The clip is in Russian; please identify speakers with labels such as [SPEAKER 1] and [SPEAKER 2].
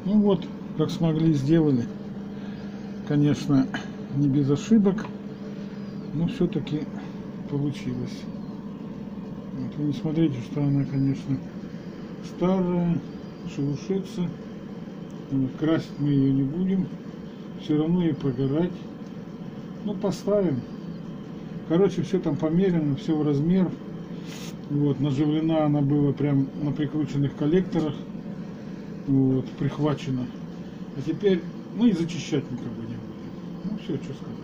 [SPEAKER 1] Ну вот, как смогли, сделали. Конечно, не без ошибок, но все-таки получилось. Вот, вы не смотрите, что она, конечно, старая, шелушится. Вот, красить мы ее не будем, все равно ей прогорать. Ну, поставим. Короче, все там померено, все в размер. Вот, наживлена она была прям на прикрученных коллекторах. Вот, прихвачена. А теперь, ну и зачищать никого не будем. Ну все, что сказать.